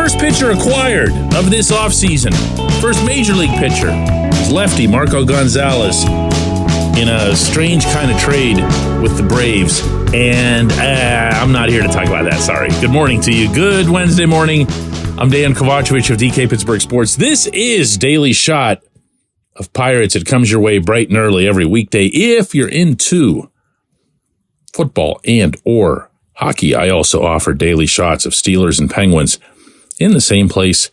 first pitcher acquired of this offseason, first major league pitcher, is lefty Marco Gonzalez in a strange kind of trade with the Braves. And I'm not here to talk about that, sorry. Good morning to you. Good Wednesday morning. I'm Dejan Kovacevic of DK Pittsburgh Sports. This is Daily Shot of Pirates. It comes your way bright and early every weekday. If you're into football and or hockey, I also offer daily shots of Steelers and Penguins in the same place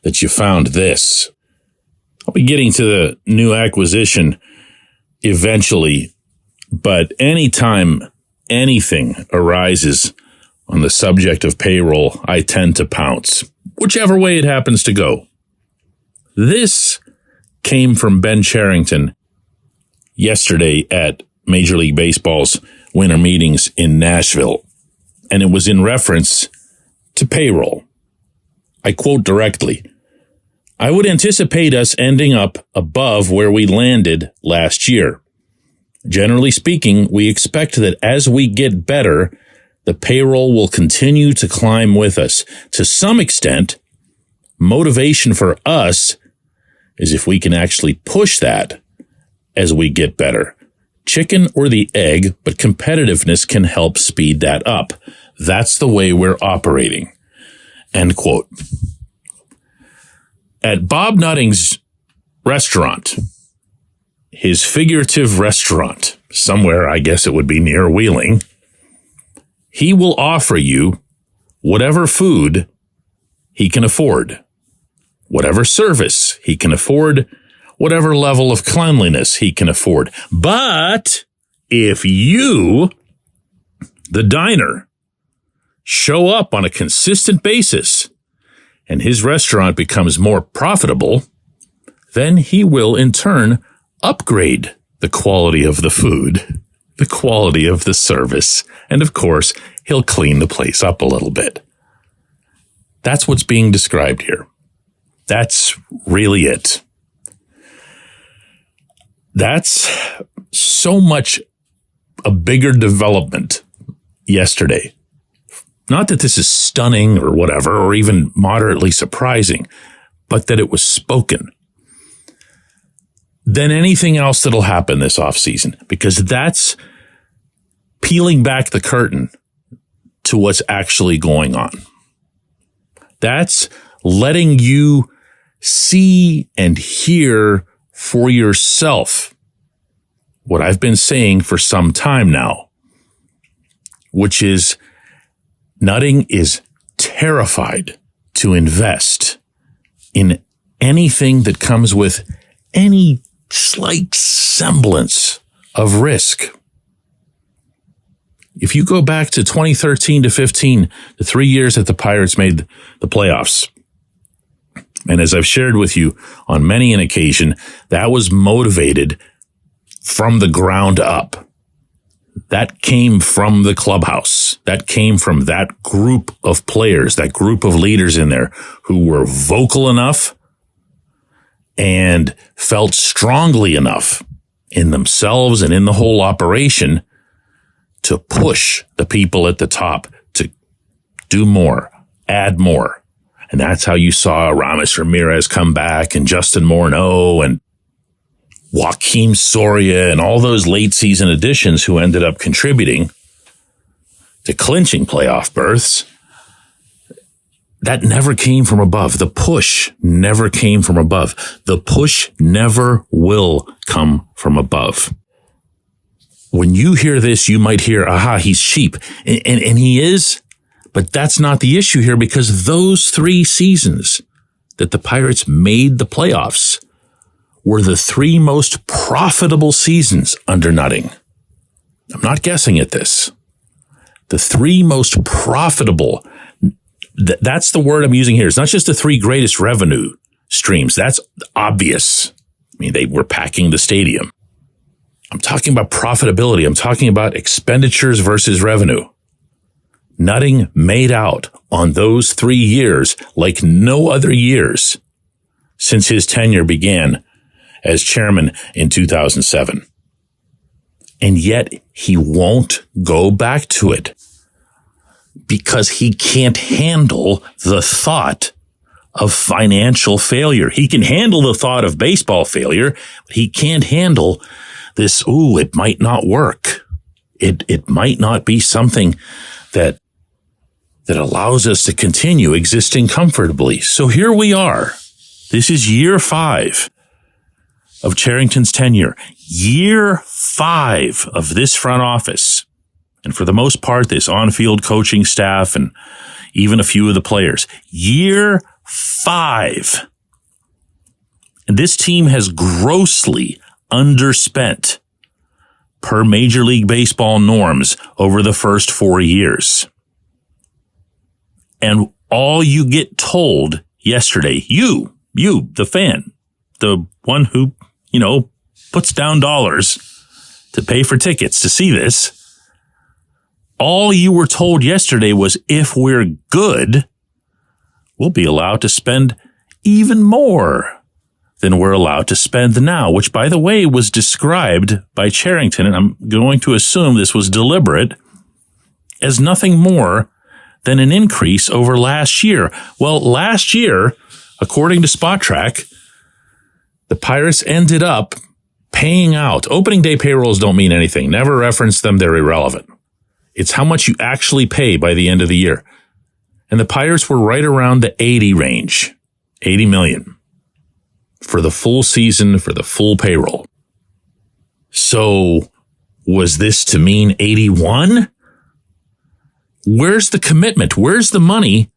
that you found this. I'll be getting to the new acquisition eventually, but anytime anything arises on the subject of payroll, I tend to pounce, whichever way it happens to go. This came from Ben Cherington yesterday at Major League Baseball's winter meetings in Nashville, and it was in reference to payroll. I quote directly, "I would anticipate us ending up above where we landed last year. Generally speaking, we expect that as we get better, the payroll will continue to climb with us. To some extent, motivation for us is if we can actually push that as we get better. Chicken or the egg, but competitiveness can help speed that up. That's the way we're operating." End quote. At Bob Nutting's restaurant, his figurative restaurant, somewhere, I guess it would be near Wheeling, he will offer you whatever food he can afford, whatever service he can afford, whatever level of cleanliness he can afford. But if you, the diner, show up on a consistent basis and his restaurant becomes more profitable, then he will in turn upgrade the quality of the food, the quality of the service, and of course, he'll clean the place up a little bit. That's what's being described here. That's really it. That's so much a bigger development yesterday. Not that this is stunning or whatever, or even moderately surprising, but that it was spoken than anything else that'll happen this offseason, because that's peeling back the curtain to what's actually going on. That's letting you see and hear for yourself what I've been saying for some time now, which is Nutting is terrified to invest in anything that comes with any slight semblance of risk. If you go back to 2013 to 15, the 3 years that the Pirates made the playoffs, and as I've shared with you on many an occasion, that was motivated from the ground up. That came from the clubhouse. That came from that group of players, that group of leaders in there who were vocal enough and felt strongly enough in themselves and in the whole operation to push the people at the top to do more, add more. And that's how you saw Aramis Ramirez come back and Justin Morneau and Joakim Soria and all those late season additions who ended up contributing to clinching playoff berths. That never came from above. The push never came from above. The push never will come from above. When you hear this, you might hear, aha, he's cheap. And he is, but that's not the issue here, because those 3 seasons that the Pirates made the playoffs were the 3 most profitable seasons under Nutting. I'm not guessing at this. The 3 most profitable, that's the word I'm using here. It's not just the 3 greatest revenue streams. That's obvious. I mean, they were packing the stadium. I'm talking about profitability. I'm talking about expenditures versus revenue. Nutting made out on those 3 years like no other years since his tenure began as chairman in 2007. And yet he won't go back to it. because he can't handle the thought of financial failure. He can handle the thought of baseball failure, but he can't handle this, it might not work. It might not be something that allows us to continue existing comfortably. So here we are. This is year 5 of Cherington's tenure. Year 5 of this front office. And for the most part, this on-field coaching staff and even a few of the players. Year 5. And this team has grossly underspent per Major League Baseball norms over the first 4 years. And all you get told yesterday, you, the fan, the one who, puts down dollars to pay for tickets to see this, all you were told yesterday was if we're good, we'll be allowed to spend even more than we're allowed to spend now, which, by the way, was described by Cherington, and I'm going to assume this was deliberate, as nothing more than an increase over last year. Well, last year, according to Spot Track, the Pirates ended up paying out. Opening day payrolls don't mean anything. Never reference them. They're irrelevant. It's how much you actually pay by the end of the year. And the Pirates were right around the 80 range, 80 million for the full season, for the full payroll. So was this to mean 81? Where's the commitment? Where's the money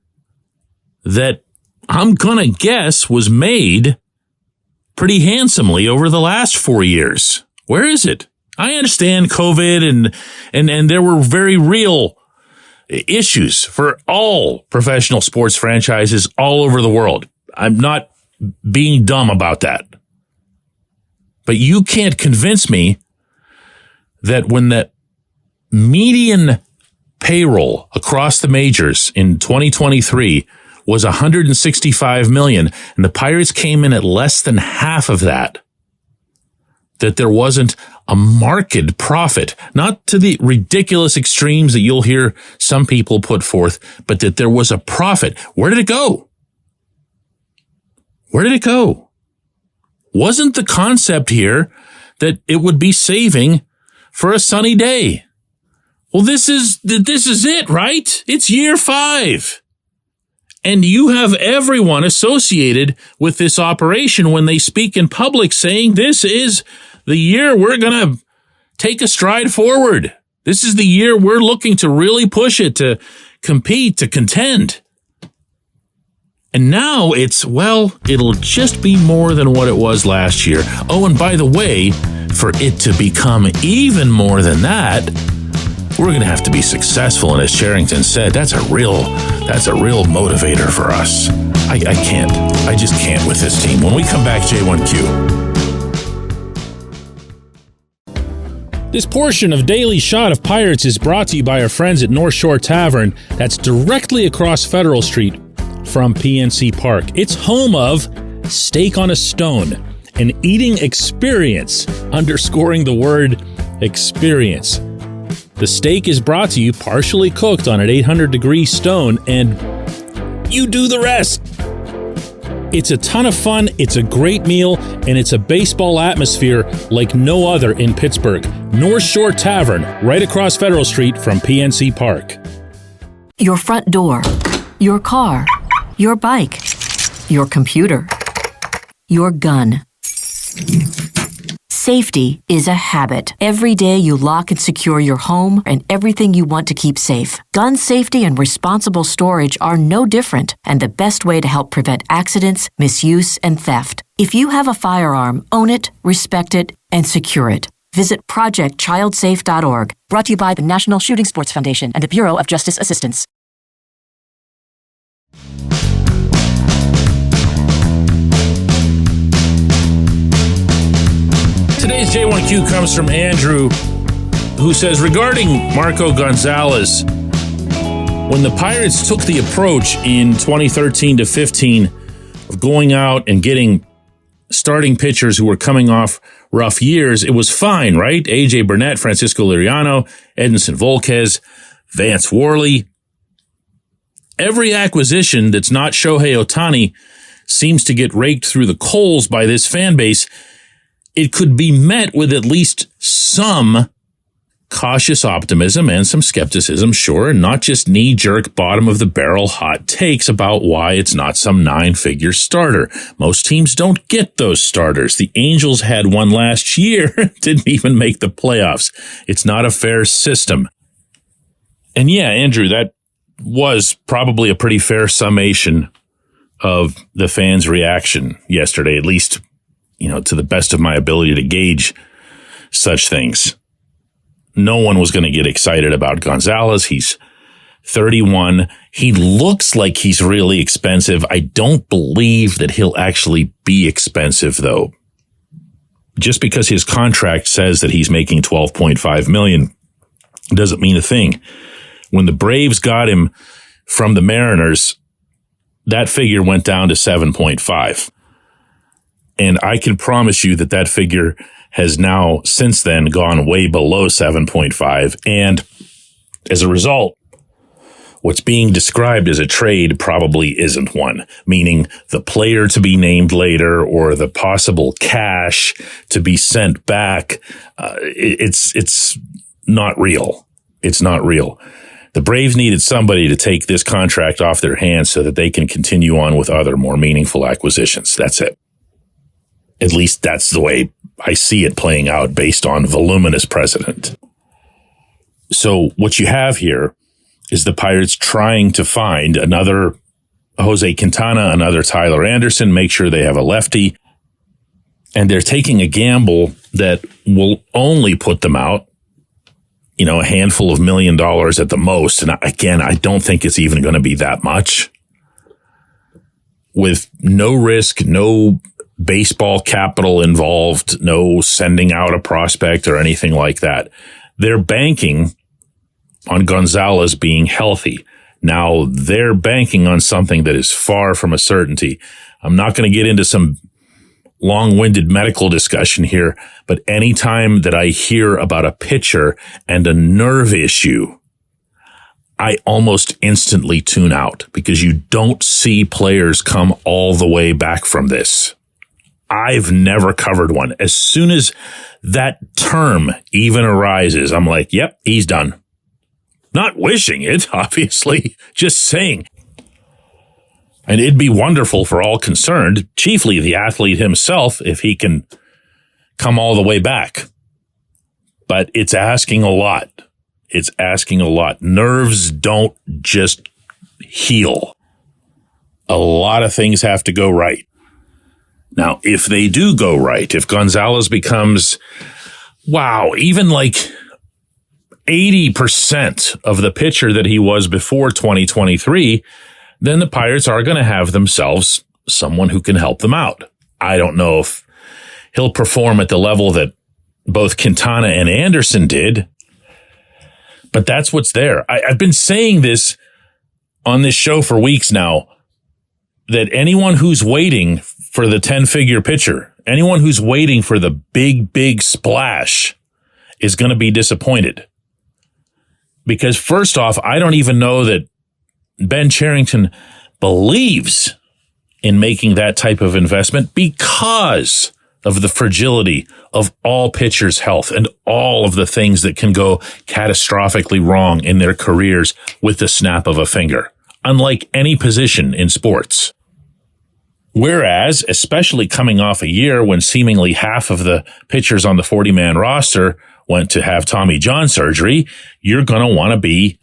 that I'm going to guess was made pretty handsomely over the last 4 years? Where is it? I understand COVID and there were very real issues for all professional sports franchises all over the world. I'm not being dumb about that. But you can't convince me that when the median payroll across the majors in 2023 was $165 million, and the Pirates came in at less than half of that there wasn't a marked profit, not to the ridiculous extremes that you'll hear some people put forth, but that there was a profit. Where did it go? Where did it go? Wasn't the concept here that it would be saving for a sunny day? Well, this is it, right? It's year 5. And you have everyone associated with this operation when they speak in public saying this is the year we're going to take a stride forward. This is the year we're looking to really push it, to compete, to contend. And now it'll just be more than what it was last year. Oh, and by the way, for it to become even more than that, we're going to have to be successful. And as Cherington said, that's a real motivator for us. I just can't with this team. When we come back, J1Q. This portion of Daily Shot of Pirates is brought to you by our friends at North Shore Tavern, that's directly across Federal Street from PNC Park. It's home of Steak on a Stone, an eating experience, underscoring the word experience. The steak is brought to you partially cooked on an 800-degree stone, and you do the rest. It's a ton of fun, it's a great meal, and it's a baseball atmosphere like no other in Pittsburgh. North Shore Tavern, right across Federal Street from PNC Park. Your front door, your car, your bike, your computer, your gun. Safety is a habit. Every day you lock and secure your home and everything you want to keep safe. Gun safety and responsible storage are no different, and the best way to help prevent accidents, misuse, and theft. If you have a firearm, own it, respect it, and secure it. Visit ProjectChildSafe.org. Brought to you by the National Shooting Sports Foundation and the Bureau of Justice Assistance. Today's J1Q comes from Andrew, who says, regarding Marco Gonzalez, when the Pirates took the approach in 2013 to 15 of going out and getting starting pitchers who were coming off rough years, it was fine, right? A.J. Burnett, Francisco Liriano, Edinson Volquez, Vance Worley. every acquisition that's not Shohei Ohtani seems to get raked through the coals by this fan base. It could be met with at least some cautious optimism and some skepticism, sure, and not just knee-jerk, bottom-of-the-barrel hot takes about why it's not some 9-figure starter. Most teams don't get those starters. The Angels had one last year, didn't even make the playoffs. It's not a fair system. And yeah, Andrew, that was probably a pretty fair summation of the fans' reaction yesterday, at least, to the best of my ability to gauge such things. No one was going to get excited about Gonzalez. He's 31. He looks like he's really expensive. I don't believe that he'll actually be expensive, though. Just because his contract says that he's making $12.5 million doesn't mean a thing. When the Braves got him from the Mariners, that figure went down to 7.5. And I can promise you that figure has now since then gone way below 7.5. And as a result, what's being described as a trade probably isn't one, meaning the player to be named later or the possible cash to be sent back. It's not real. It's not real. The Braves needed somebody to take this contract off their hands so that they can continue on with other more meaningful acquisitions. That's it. At least that's the way I see it playing out based on voluminous precedent. So what you have here is the Pirates trying to find another Jose Quintana, another Tyler Anderson, make sure they have a lefty. And they're taking a gamble that will only put them out, a handful of $1 million at the most. And again, I don't think it's even going to be that much. With no risk, no baseball capital involved, no sending out a prospect or anything like that. They're banking on Gonzalez being healthy. Now, they're banking on something that is far from a certainty. I'm not going to get into some long-winded medical discussion here, but anytime that I hear about a pitcher and a nerve issue, I almost instantly tune out because you don't see players come all the way back from this. I've never covered one. As soon as that term even arises, I'm like, yep, he's done. Not wishing it, obviously, just saying. And it'd be wonderful for all concerned, chiefly the athlete himself, if he can come all the way back. But it's asking a lot. It's asking a lot. Nerves don't just heal. A lot of things have to go right. Now, if they do go right, if Gonzalez becomes, even like 80% of the pitcher that he was before 2023, then the Pirates are going to have themselves someone who can help them out. I don't know if he'll perform at the level that both Quintana and Anderson did, but that's what's there. I've been saying this on this show for weeks now, that anyone who's waiting for the 10-figure pitcher, anyone who's waiting for the big splash is going to be disappointed. Because first off, I don't even know that Ben Cherington believes in making that type of investment because of the fragility of all pitchers' health and all of the things that can go catastrophically wrong in their careers with the snap of a finger, unlike any position in sports. Whereas, especially coming off a year when seemingly half of the pitchers on the 40-man roster went to have Tommy John surgery, you're going to want to be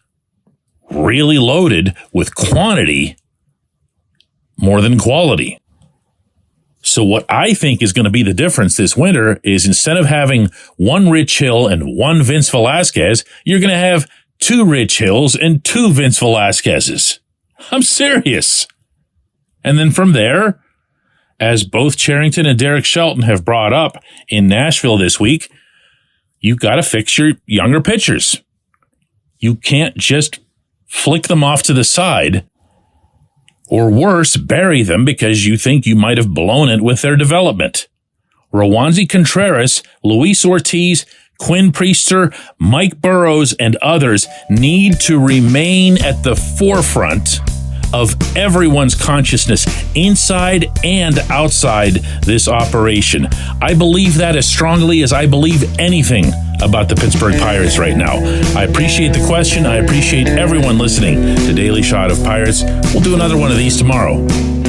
really loaded with quantity more than quality. So what I think is going to be the difference this winter is instead of having one Rich Hill and one Vince Velasquez, you're going to have two Rich Hills and two Vince Velasquezes. I'm serious. And then from there, as both Cherington and Derek Shelton have brought up in Nashville this week, you've got to fix your younger pitchers. You can't just flick them off to the side, or worse, bury them because you think you might have blown it with their development. Rowanzi Contreras, Luis Ortiz, Quinn Priester, Mike Burrows, and others need to remain at the forefront of everyone's consciousness inside and outside this operation. I believe that as strongly as I believe anything about the Pittsburgh Pirates right now. I appreciate the question. I appreciate everyone listening to Daily Shot of Pirates. We'll do another one of these tomorrow.